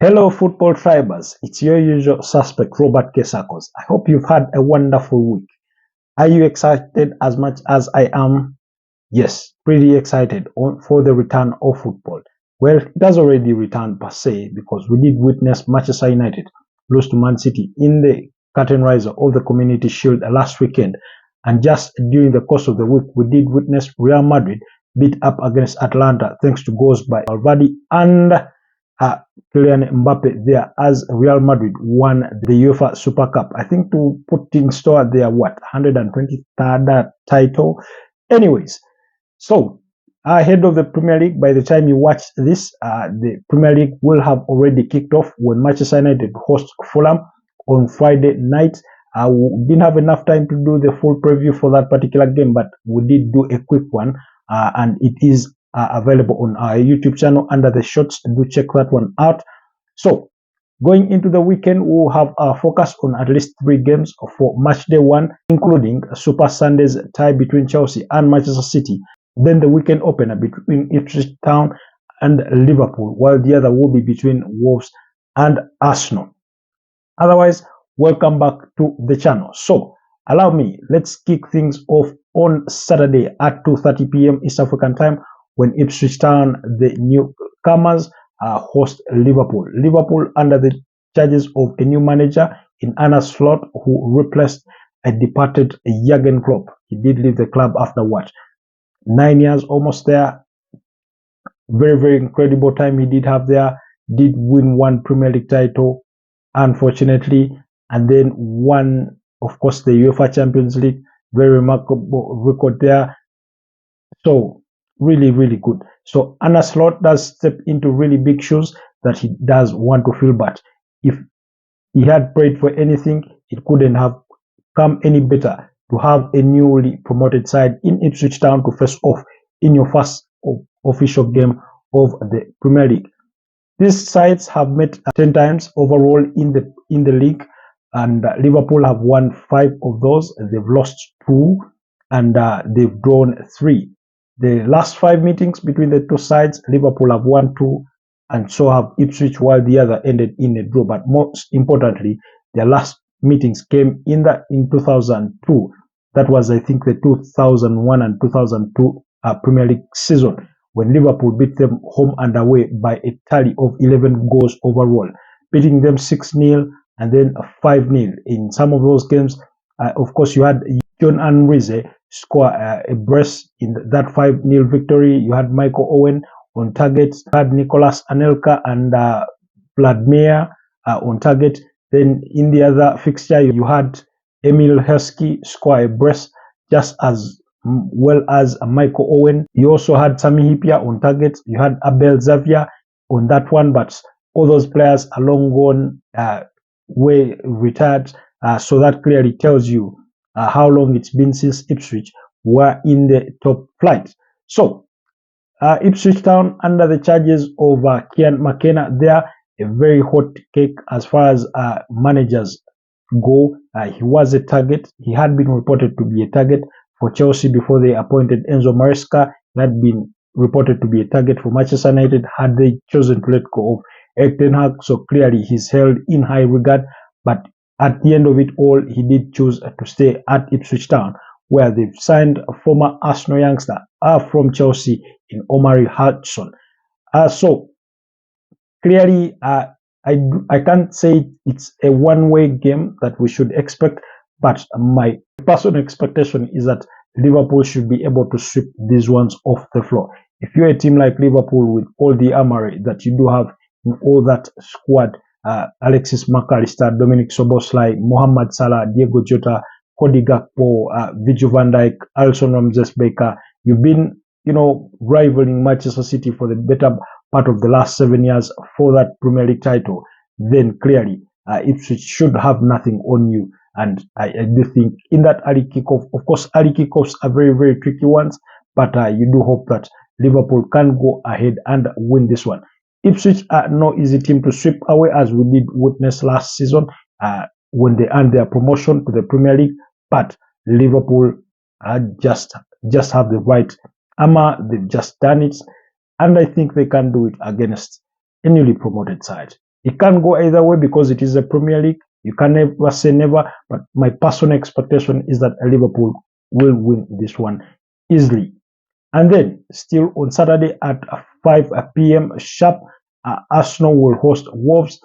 Hello, football tribers. It's your usual suspect, Robert 𝐿𝐵𝐾. I hope you've had a wonderful week. Are you excited as much as I am? Yes, pretty excited for the return of football. Well, it has already returned per se because we did witness Manchester United lose to Man City in the curtain raiser of the Community Shield last weekend. And just during the course of the week, we did witness Real Madrid beat up against Atlanta thanks to goals by Valverde and Kylian Mbappe there as Real Madrid won the UEFA Super Cup. I think to put in store their 123rd title. Anyways, so ahead of the Premier League, by the time you watch this, the Premier League will have already kicked off when Manchester United host Fulham on Friday night. We didn't have enough time to do the full preview for that particular game, but we did do a quick one, and it is available on our YouTube channel under the shorts. Do check that one out. So going into the weekend, we'll have our focus on at least 3 games for match day 1, including Super Sunday's tie between Chelsea and Manchester City, then the weekend opener between Ipswich Town and Liverpool, while the other will be between Wolves and Arsenal. Otherwise, welcome back to the channel. So allow me, let's kick things off on Saturday at 2:30 p.m. East African time when Ipswich Town, the newcomers, host Liverpool. Liverpool under the charges of a new manager in Arne Slot, who replaced a departed Jurgen Klopp. He did leave the club after 9 years almost there. Very incredible time he did have there. Did win 1 Premier League title, unfortunately, and then won, of course, the UEFA Champions League. Very remarkable record there. So really good. So Arne Slot does step into really big shoes that he does want to fill, but if he had prayed for anything, it couldn't have come any better to have a newly promoted side in Ipswich Town to face off in your first official game of the Premier League. These sides have met 10 times overall in the league, and Liverpool have won 5 of those. They've lost 2 and they've drawn 3. The last 5 meetings between the 2 sides, Liverpool have won 2, and so have Ipswich, while the other ended in a draw. But most importantly, their last meetings came in 2002. That was, I think, the 2001 and 2002 Premier League season, when Liverpool beat them home and away by a tally of 11 goals overall, beating them 6-0 and then 5-0. In some of those games, of course, you had John Anrize score a brace in that 5-0 victory. You had Michael Owen on target. You had Nicolas Anelka and Vladimir on target. Then in the other fixture, you had Emil Heskey score a brace just as well as Michael Owen. You also had Sami Hyypiä on target. You had Abel Xavier on that one, but all those players are long gone, way retired. So that clearly tells you how long it's been since Ipswich were in the top flight. So Ipswich Town under the charges of Ian McKenna, there a very hot cake as far as managers go. He was a target. He had been reported to be a target for Chelsea before they appointed Enzo Maresca. He had been reported to be a target for Manchester United had they chosen to let go of Erik ten Hag. So clearly he's held in high regard, but at the end of it all, he did choose to stay at Ipswich Town, where they've signed a former Arsenal youngster from Chelsea in Omari Hudson. So clearly, I can't say it's a one-way game that we should expect, but my personal expectation is that Liverpool should be able to sweep these ones off the floor. If you're a team like Liverpool with all the armory that you do have in all that squad, Alexis McAllister, Dominic Szoboszlai, Mohamed Salah, Diego Jota, Cody Gakpo, Virgil van Dijk, Alisson Ramsdale-Baker, you've been, rivaling Manchester City for the better part of the last 7 years for that Premier League title. Then clearly, Ipswich should have nothing on you. And I do think in that early kickoff, of course, early kickoffs are very tricky ones, but you do hope that Liverpool can go ahead and win this one. Ipswich are no easy team to sweep away, as we did witness last season when they earned their promotion to the Premier League. But Liverpool just have the right armor. They've just done it, and I think they can do it against a newly promoted side. It can't go either way because it is a Premier League. You can never say never, but my personal expectation is that Liverpool will win this one easily. And then, still on Saturday at 5 p.m. sharp, Arsenal will host Wolves,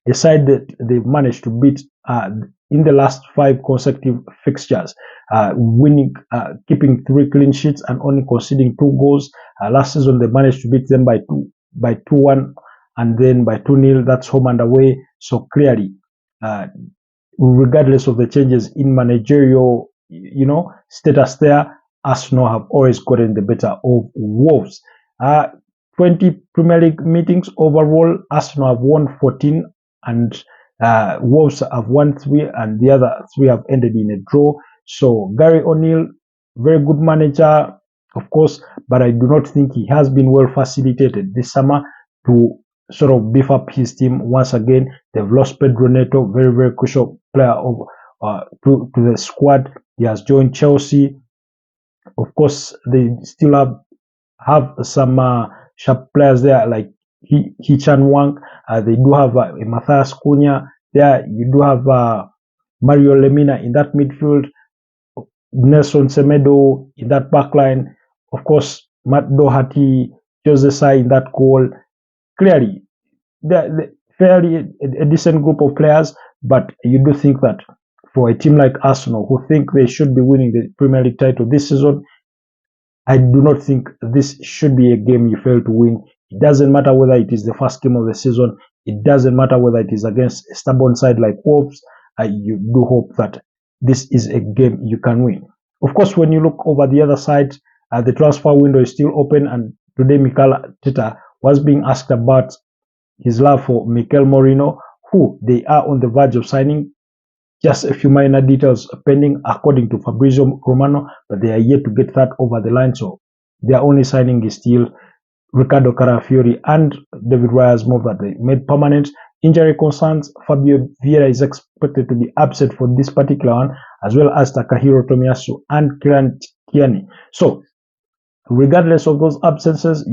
a side that they've managed to beat in the last 5 consecutive fixtures, winning, keeping 3 clean sheets and only conceding 2 goals. Last season, they managed to beat them by 2-1 and then by 2-0. That's home and away. So clearly, regardless of the changes in managerial, status there, Arsenal have always gotten the better of Wolves. 20 Premier League meetings overall, Arsenal have won 14 and Wolves have won 3 and the other 3 have ended in a draw. So Gary O'Neill, very good manager, of course, but I do not think he has been well facilitated this summer to sort of beef up his team once again. They've lost Pedro Neto, very, very crucial player to the squad. He has joined Chelsea. Of course, they still have some sharp players there like 𝐸𝐶H. They do have Matthias Cunha there. You do have Mario Lemina in that midfield. Nelson Semedo in that backline. Of course, Matt Doherty, Jose Sa in that goal. Clearly, they're fairly a decent group of players, but you do think that for a team like Arsenal, who think they should be winning the Premier League title this season, I do not think this should be a game you fail to win. It doesn't matter whether it is the first game of the season. It doesn't matter whether it is against a stubborn side like Wolves. You do hope that this is a game you can win. Of course, when you look over the other side, the transfer window is still open, and today Mikel Arteta was being asked about his love for Mikel Merino, who they are on the verge of signing. Just a few minor details pending, according to Fabrizio Romano, but they are yet to get that over the line. So their only signing is still Ricardo Carafiori and David Raya's move that they made permanent. Injury concerns, Fabio Vieira is expected to be absent for this particular one, as well as Takahiro Tomiyasu and Kieran Tierney. So regardless of those absences,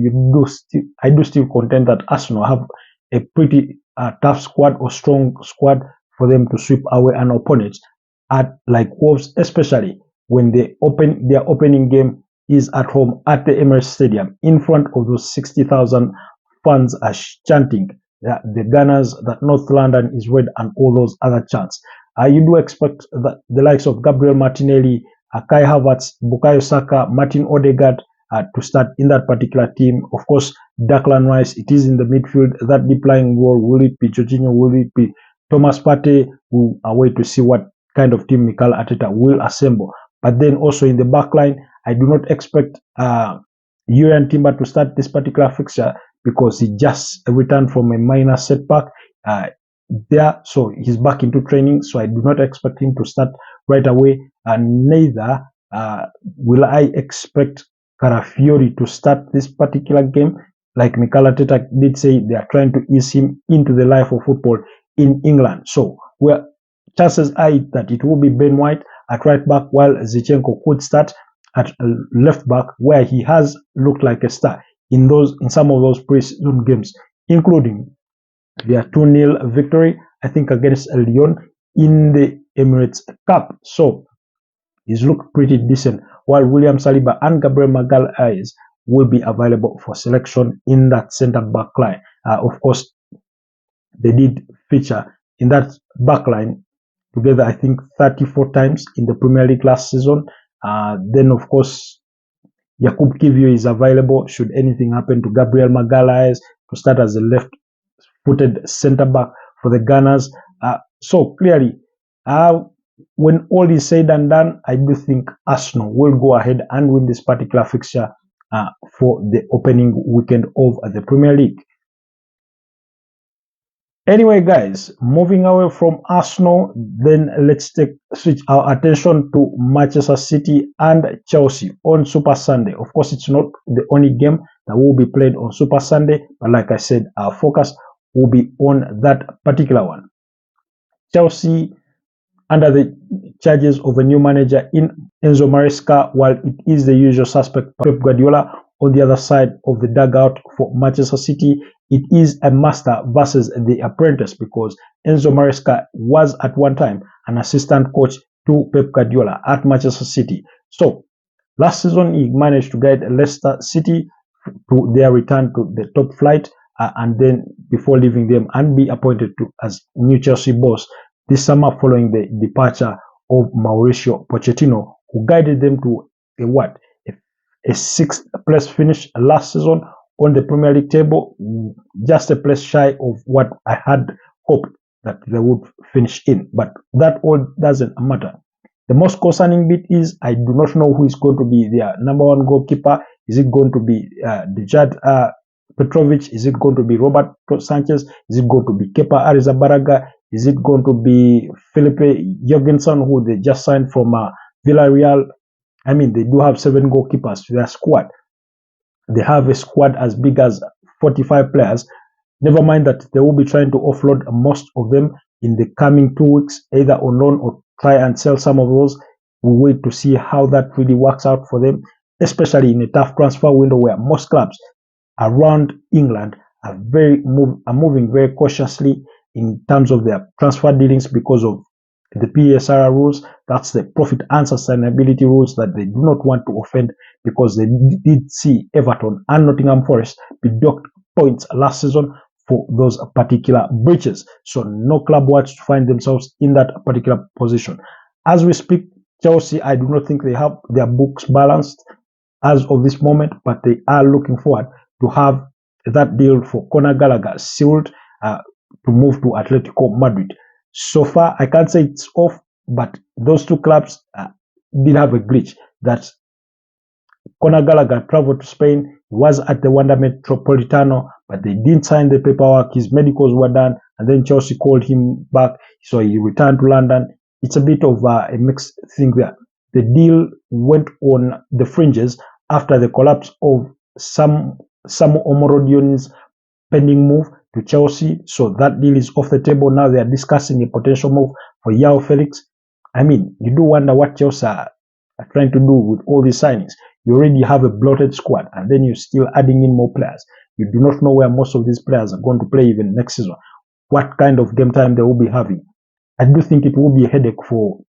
I do still contend that Arsenal have a pretty tough squad or strong squad for them to sweep away an opponent like Wolves, especially when their opening game is at home at the Emirates Stadium in front of those 60,000 fans are chanting the Gunners, that North London is red, and all those other chants. You do expect that the likes of Gabriel Martinelli, Kai Havertz, Bukayo Saka, Martin Odegaard to start in that particular team. Of course, Declan Rice, it is in the midfield. That deep lying wall, will it be Jorginho, will it be Thomas Partey? We'll wait to see what kind of team Mikel Arteta will assemble. But then also in the back line, I do not expect Jurriën Timber to start this particular fixture because he just returned from a minor setback there. So he's back into training. So I do not expect him to start right away. And neither will I expect Carafiori to start this particular game. Like Mikel Arteta did say, they are trying to ease him into the life of football in England. So chances are that it will be Ben White at right back, while Zinchenko could start at left back, where he has looked like a star in some of those pre-season games, including their 2-0 victory, I think, against Lyon in the Emirates Cup. So he's looked pretty decent, while William Saliba and Gabriel Magalhaes will be available for selection in that centre back line. Of course, they did feature in that back line together, I think, 34 times in the Premier League last season. Then, of course, 𝐵𝐷𝐿 is available should anything happen to Gabriel Magalhaes to start as a left-footed centre-back for the Gunners. So clearly, when all is said and done, I do think Arsenal will go ahead and win this particular fixture for the opening weekend of the Premier League. Anyway, guys, moving away from Arsenal, then let's switch our attention to Manchester City and Chelsea on Super Sunday. Of course, it's not the only game that will be played on Super Sunday, but like I said, our focus will be on that particular one. Chelsea, under the charges of a new manager in Enzo Maresca, while it is the usual suspect Pep Guardiola on the other side of the dugout for Manchester City, it is a master versus the apprentice, because Enzo Maresca was at one time an assistant coach to Pep Guardiola at Manchester City. So last season he managed to guide Leicester City to their return to the top flight, and then before leaving them and be appointed to as new Chelsea boss this summer following the departure of Mauricio Pochettino, who guided them to a sixth place finish last season on the Premier League table, just a place shy of what I had hoped that they would finish in. But that all doesn't matter. The most concerning bit is I do not know who is going to be their number one goalkeeper. Is it going to be Dejad Petrovic? Is it going to be Robert Sanchez? Is it going to be Kepa Arrizabalaga? Is it going to be Felipe Jorgensen, who they just signed from Villarreal? I mean, they do have 7 goalkeepers to their squad. They have a squad as big as 45 players. Never mind that they will be trying to offload most of them in the coming 2 weeks, either on loan or try and sell some of those. We'll wait to see how that really works out for them, especially in a tough transfer window where most clubs around England are moving very cautiously in terms of their transfer dealings because of the PSR rules. That's the profit and sustainability rules that they do not want to offend, because they did see Everton and Nottingham Forest be docked points last season for those particular breaches. So no club wants to find themselves in that particular position. As we speak, Chelsea, I do not think they have their books balanced as of this moment, but they are looking forward to have that deal for Conor Gallagher sealed to move to Atletico Madrid. So far, I can't say it's off, but those 2 clubs did have a glitch that Conor Gallagher traveled to Spain, was at the Wanda Metropolitano, but they didn't sign the paperwork. His medicals were done, and then Chelsea called him back, so he returned to London. It's a bit of a mixed thing there. The deal went on the fringes after the collapse of Samu Omorodioni's pending move to Chelsea, so that deal is off the table. Now they are discussing a potential move for João Felix. I mean, you do wonder what Chelsea are trying to do with all these signings. You already have a bloated squad, and then you're still adding in more players. You do not know where most of these players are going to play even next season, what kind of game time they will be having. I do think it will be a headache for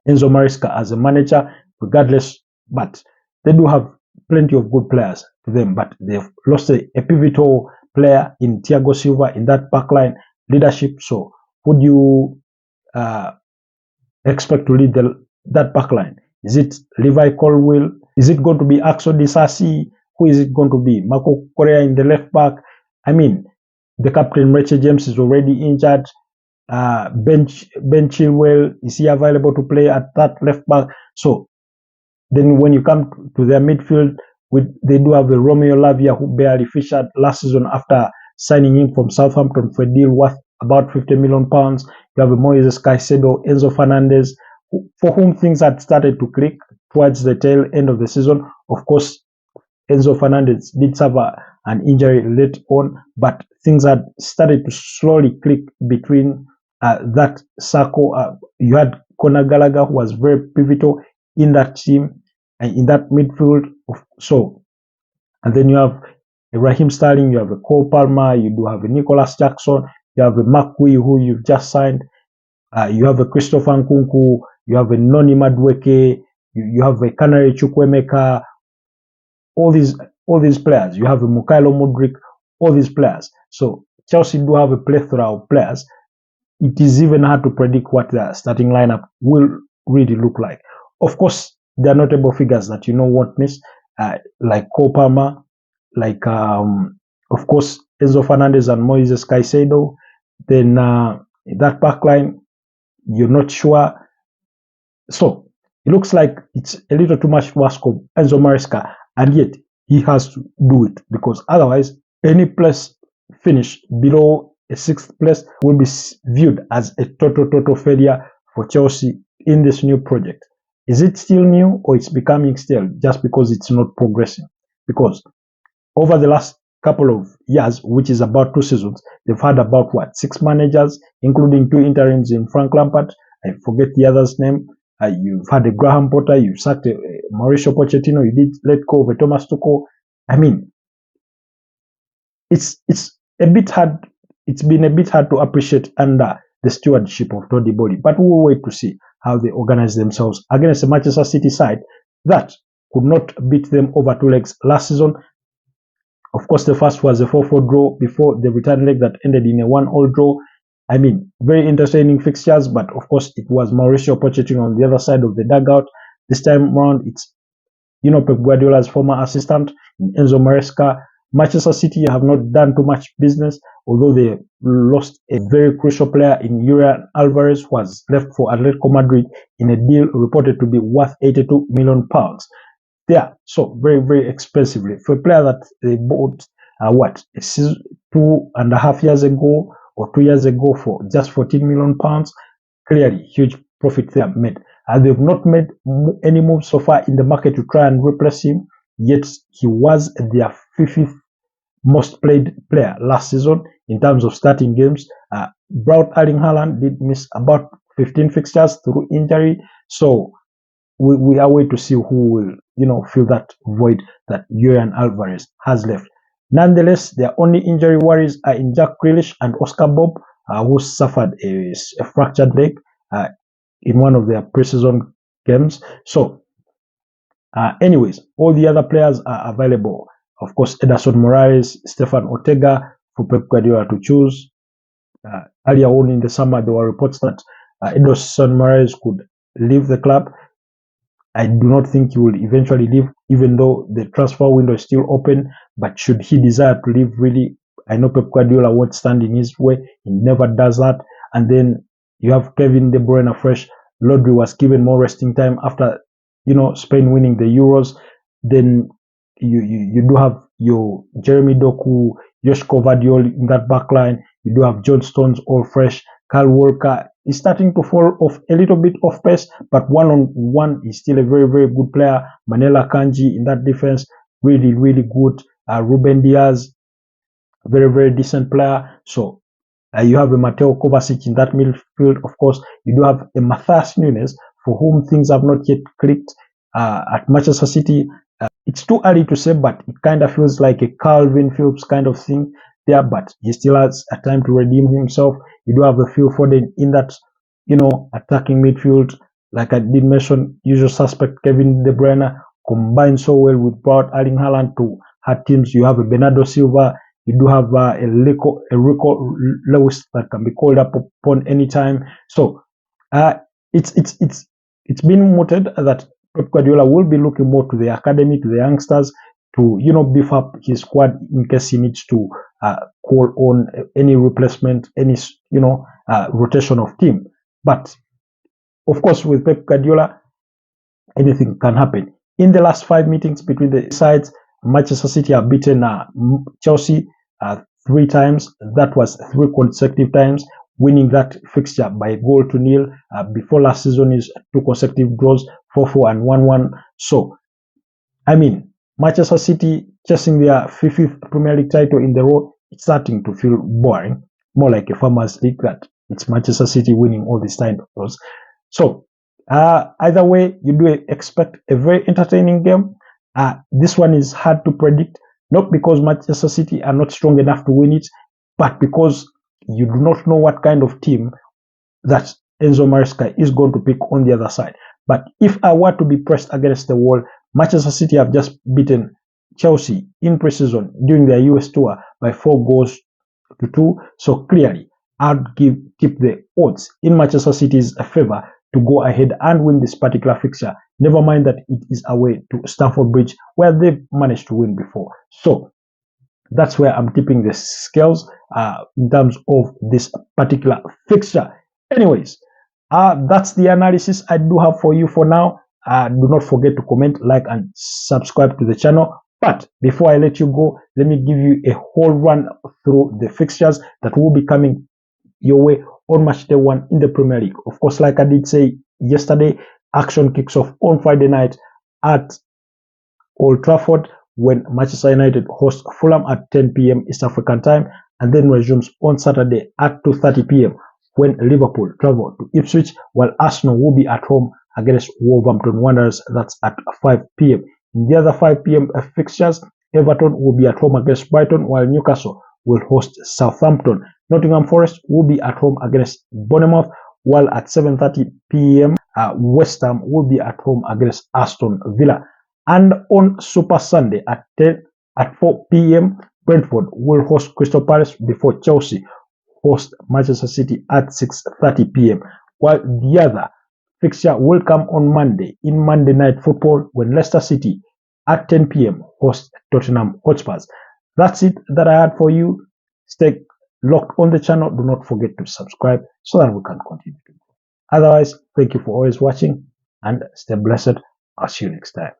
Enzo Maresca as a manager, regardless, but they do have plenty of good players to them, but they've lost a pivotal player in Thiago Silva in that backline leadership. So who do you expect to lead that backline? Is it Levi Colwill? Is it going to be Axel Disasi? Who is it going to be? Marco Correa in the left back? I mean, the captain, Reece James, is already injured. Ben Chilwell, is he available to play at that left back? So then when you come to their midfield, they do have a Romeo Lavia who barely featured last season after signing him from Southampton for a deal worth about £50 million. You have a Moises Caicedo, Enzo Fernandez, for whom things had started to click towards the tail end of the season. Of course, Enzo Fernandez did suffer an injury late on, but things had started to slowly click between that circle. You had Conor Gallagher, who was very pivotal in that team and in that midfield. And then you have a Raheem Sterling, you have a Cole Palmer, you do have a Nicholas Jackson, you have a Mark Gui, who you've just signed, you have a Christopher Nkunku, you have a Noni Madueke, you have a Canary Chukwuemeka, all these players. You have a Mykhailo Mudryk, all these players. So Chelsea do have a plethora of players. It is even hard to predict what their starting lineup will really look like. Of course, there are notable figures that you know won't miss, like Cole Palmer, like of course Enzo Fernandez and Moises Caicedo. Then that backline, you're not sure. So it looks like it's a little too much to ask of Enzo Maresca, and yet he has to do it, because otherwise any place finish below a 6th place will be viewed as a total failure for Chelsea in this new project. Is it still new, or it's becoming stale just because it's not progressing? Because over the last couple of years, which is about 2 seasons, they've had about 6 managers, including 2 interims in Frank Lampard. I forget the other's name. You've had a Graham Potter, you've sacked Mauricio Pochettino, you did let go of a Thomas Tuchel. I mean, it's a bit hard. It's been a bit hard to appreciate under the stewardship of Todd Bowley, but we'll wait to see how they organize themselves against the Manchester City side that could not beat them over 2 legs last season. Of course, the first was a 4-4 draw before the return leg that ended in a 1-1 draw. I mean, very entertaining fixtures, but of course, it was Mauricio Pochettino on the other side of the dugout. This time around, it's Pep Guardiola's former assistant, Enzo Maresca. Manchester City have not done too much business, although they lost a very crucial player in Julian Alvarez, who was left for Atletico Madrid in a deal reported to be worth £82 million. Yeah, so very, very expensively. For a player that they bought, 2.5 years ago or 2 years ago for just £14 million, clearly huge profit they have made. They've not made any moves so far in the market to try and replace him, yet he was their 5th most played player last season in terms of starting games. Braut Erling Haaland did miss about 15 fixtures through injury, so we are waiting to see who will, fill that void that Julian Alvarez has left. Nonetheless, their only injury worries are in Jack Grealish and Oscar Bob, who suffered a fractured leg in one of their preseason games. So, anyways, all the other players are available. Of course, Ederson Moraes, Stefan Ortega for Pep Guardiola to choose. Earlier on in the summer, there were reports that Ederson Moraes could leave the club. I do not think he will eventually leave, even though the transfer window is still open. But should he desire to leave, really, I know Pep Guardiola won't stand in his way. He never does that. And then you have Kevin De Bruyne afresh. Rodri was given more resting time after, Spain winning the Euros. Then you do have your Jeremy Doku, 𝐄𝐎𝐑 in that back line. You do have John Stones all fresh. Kyle Walker is starting to fall off a little bit off pace, but one-on-one is still a very, very good player. Manela Kanji in that defense, really, really good. Ruben Diaz, very, very decent player. So you have a Mateo Kovacic in that midfield. Of course, you do have a Matthias Nunes, for whom things have not yet clicked at Manchester City. It's too early to say, but it kind of feels like a Calvin Phillips kind of thing there, but he still has a time to redeem himself. You do have a Phil Foden in that, attacking midfield. Like I did mention, usual suspect Kevin De Bruyne combined so well with Braut Erling Haaland to hurt teams. You have a Bernardo Silva. You do have a Rico Lewis that can be called up upon any time. So it's been mooted that Pep Guardiola will be looking more to the academy, to the youngsters, to beef up his squad in case he needs to call on any replacement, any rotation of team. But of course, with Pep Guardiola, anything can happen. In the last 5 meetings between the sides, Manchester City have beaten Chelsea 3 times. That was 3 consecutive times, winning that fixture by 1-0. Before last season is 2 consecutive draws, 4-4 and 1-1. So, I mean, Manchester City chasing their 5th Premier League title in the row, it's starting to feel boring, more like a Farmers League that it's Manchester City winning all these titles. So, either way, you do expect a very entertaining game. This one is hard to predict, not because Manchester City are not strong enough to win it, but because you do not know what kind of team that Enzo Maresca is going to pick on the other side. But if I were to be pressed against the wall, Manchester City have just beaten Chelsea in pre-season during their US tour by 4-2. So clearly, I'd tip the odds in Manchester City's favor to go ahead and win this particular fixture. Never mind that it is away to Stamford Bridge, where they've managed to win before. So that's where I'm tipping the scales in terms of this particular fixture. Anyways, that's the analysis I do have for you for now. Do not forget to comment, like, and subscribe to the channel. But before I let you go, let me give you a whole run through the fixtures that will be coming your way on matchday 1 in the Premier League. Of course, like I did say yesterday, action kicks off on Friday night at Old Trafford when Manchester United host Fulham at 10 p.m. East African time, and then resumes on Saturday at 2:30 p.m. when Liverpool travel to Ipswich, while Arsenal will be at home against Wolverhampton Wanderers. That's at 5 p.m. In the other 5 p.m. fixtures, Everton will be at home against Brighton, while Newcastle will host Southampton. Nottingham Forest will be at home against Bournemouth, while at 7:30 p.m. West Ham will be at home against Aston Villa. And on Super Sunday at 4 p.m. Brentford will host Crystal Palace before Chelsea host Manchester City at 6:30 p.m. While the other fixture will come on Monday in Monday Night Football when Leicester City at 10 p.m. host Tottenham Hotspur. That's it that I had for you. Stay locked on the channel. Do not forget to subscribe so that we can continue to grow. Otherwise, thank you for always watching and stay blessed. I'll see you next time.